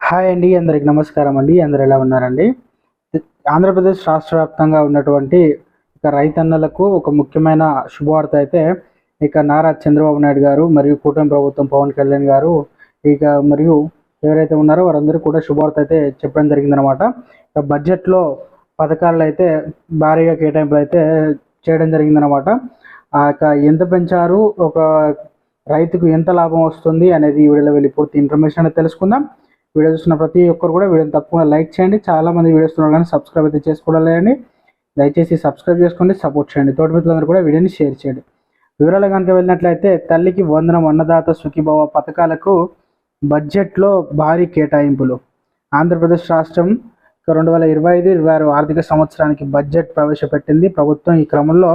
Hi అండి, అందరికి నమస్కారం అండి. అందరు ఎలా ఉన్నారండి? ఆంధ్రప్రదేశ్ రాష్ట్ర వ్యాప్తంగా ఉన్నటువంటి రైతన్నలకు ఒక ముఖ్యమైన శుభవార్త అయితే నారా చంద్రబాబు నాయుడు గారు మరియు కూటమి ప్రభుత్వం పవన్ కళ్యాణ్ గారు మరియు ఎవరైతే ఉన్నారో వారందరూ కూడా శుభవార్త అయితే చెప్పడం జరిగిందనమాట. బడ్జెట్లో పథకాలు అయితే భారీగా కేటాయింపులు అయితే చేయడం జరిగిందనమాట. ఎంత పెంచారు, ఒక రైతుకు ఎంత లాభం వస్తుంది అనేది ఈ వీడియోలో వెళ్ళి పూర్తి ఇన్ఫర్మేషన్ అనేది తెలుసుకుందాం. వీడియో చూస్తున్న ప్రతి ఒక్కరు కూడా వీడియోని తప్పకుండా లైక్ చేయండి. చాలా మంది వీడియోస్ చూస్తున్నారు కానీ సబ్స్క్రైబ్ అయితే చేసుకోవడం. దయచేసి సబ్స్క్రైబ్ చేసుకోండి, సపోర్ట్ చేయండి. తోటి మిత్రులందరూ కూడా వీడియోని షేర్ చేయండి. వివరాలు కనుక వెళ్ళినట్లయితే తల్లికి వందనం, అన్నదాత సుఖీభవ పథకాలకు బడ్జెట్లో భారీ కేటాయింపులు. ఆంధ్రప్రదేశ్ రాష్ట్రం 2025-26 ఆర్థిక సంవత్సరానికి బడ్జెట్ ప్రవేశపెట్టింది. ప్రభుత్వం ఈ క్రమంలో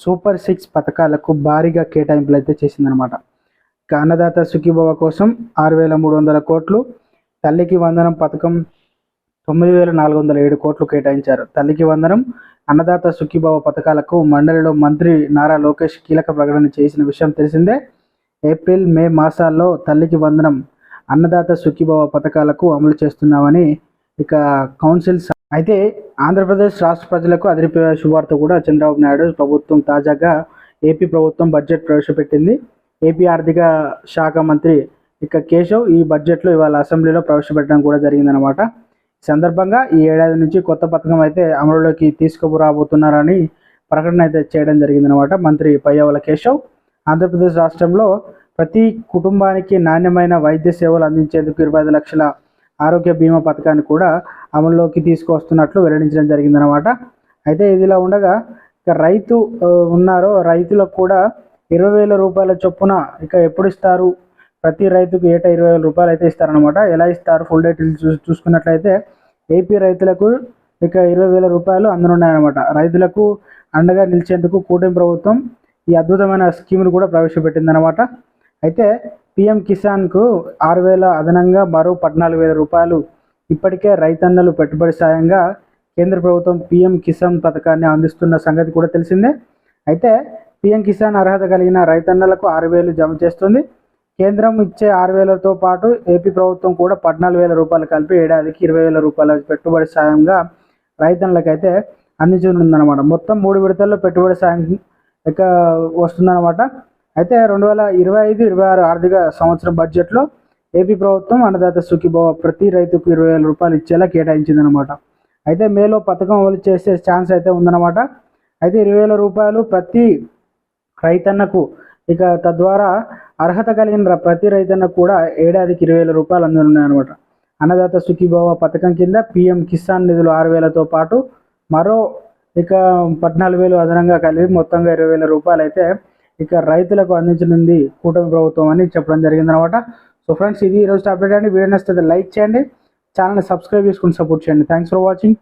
సూపర్ 6 పథకాలకు భారీగా కేటాయింపులు అయితే చేసిందనమాట. అన్నదాత సుఖీభవ కోసం 6,300 కోట్లు, తల్లికి వందనం పథకం 9,407 కోట్లు కేటాయించారు. తల్లికి వందనం, అన్నదాత సుఖీభవ పథకాలకు మండలిలో మంత్రి నారా లోకేష్ కీలక ప్రకటన చేసిన విషయం తెలిసిందే. ఏప్రిల్, మే మాసాల్లో తల్లికి వందనం, అన్నదాత సుఖీభవ పథకాలకు అమలు చేస్తున్నామని కౌన్సిల్స్ అయితే ఆంధ్రప్రదేశ్ రాష్ట్ర ప్రజలకు అదిరిపోయే శుభార్త కూడా చంద్రబాబు నాయుడు ప్రభుత్వం తాజాగా ఏపీ ప్రభుత్వం బడ్జెట్ ప్రవేశపెట్టింది. ఏపీ ఆర్థిక శాఖ మంత్రి కేశవ్ ఈ బడ్జెట్లో ఇవాళ అసెంబ్లీలో ప్రవేశపెట్టడం కూడా జరిగిందనమాట. ఈ సందర్భంగా ఈ ఏడాది నుంచి కొత్త పథకం అయితే అమలులోకి తీసుకురాబోతున్నారని ప్రకటన అయితే చేయడం జరిగిందనమాట మంత్రి పయ్యావుల కేశవ్. ఆంధ్రప్రదేశ్ రాష్ట్రంలో ప్రతి కుటుంబానికి నాణ్యమైన వైద్య సేవలు అందించేందుకు 25 లక్షల ఆరోగ్య బీమా పథకాన్ని కూడా అమల్లోకి తీసుకువస్తున్నట్లు వెల్లడించడం జరిగిందనమాట. అయితే ఇదిలా ఉండగా రైతు ఉన్నారో రైతులకు కూడా 20,000 రూపాయల చొప్పున ఎప్పుడు ఇస్తారు? ప్రతి రైతుకు ఏటా 20,000 రూపాయలు అయితే ఇస్తారనమాట. ఎలా ఇస్తారు? ఫుల్ డీటెయిల్స్ చూసుకున్నట్లయితే ఏపీ రైతులకు 20,000 రూపాయలు అందనున్నాయన్నమాట. రైతులకు అండగా నిలిచేందుకు కూటమి ప్రభుత్వం ఈ అద్భుతమైన స్కీమ్ను కూడా ప్రవేశపెట్టిందనమాట. అయితే పిఎం కిసాన్కు 6,000 అదనంగా మరో 14,000 రూపాయలు ఇప్పటికే రైతన్నలు పెట్టుబడి సాయంగా కేంద్ర ప్రభుత్వం పిఎం కిసాన్ పథకాన్ని అందిస్తున్న సంగతి కూడా తెలిసిందే. అయితే పిఎం కిసాన్ అర్హత కలిగిన రైతన్నలకు 6,000 జమ చేస్తుంది. కేంద్రం ఇచ్చే 6,000తో పాటు ఏపీ ప్రభుత్వం కూడా 14,000 రూపాయలు కలిపి ఏడాదికి 20,000 రూపాయల పెట్టుబడి సాయంగా రైతన్నలకైతే అందించనుందన్నమాట. మొత్తం 3 విడతల్లో పెట్టుబడి సాయం వస్తుందన్నమాట. అయితే 2025-26 ఆర్థిక సంవత్సరం బడ్జెట్లో ఏపీ ప్రభుత్వం అన్నదాత సుఖీభవ ప్రతి రైతుకు 20,000 రూపాయలు ఇచ్చేలా కేటాయించిందనమాట. అయితే మేలో పథకం అమలు చేసే ఛాన్స్ అయితే ఉందన్నమాట. అయితే 20,000 రూపాయలు ప్రతి రైతన్నకు తద్వారా అర్హత కలిగిన ప్రతి రైతన్నకు కూడా ఏడాదికి 20,000 రూపాయలు అందనున్నాయన్నమాట. అన్నదాత సుఖీభవ పథకం కింద పిఎం కిసాన్ నిధులు 6,000తో పాటు మరో 14,000 అదనంగా కలిపి మొత్తంగా 20,000 రూపాయలు అయితే రైతులకు అందించనుంది కూటమి ప్రభుత్వం అని చెప్పడం జరిగిందనమాట. సో ఫ్రెండ్స్, ఇది ఈరోజు అప్డేట్ అండి. వీడియో నచ్చితే లైక్ చేయండి, ఛానల్ని సబ్స్క్రైబ్ చేసుకుని సపోర్ట్ చేయండి. Thanks for watching.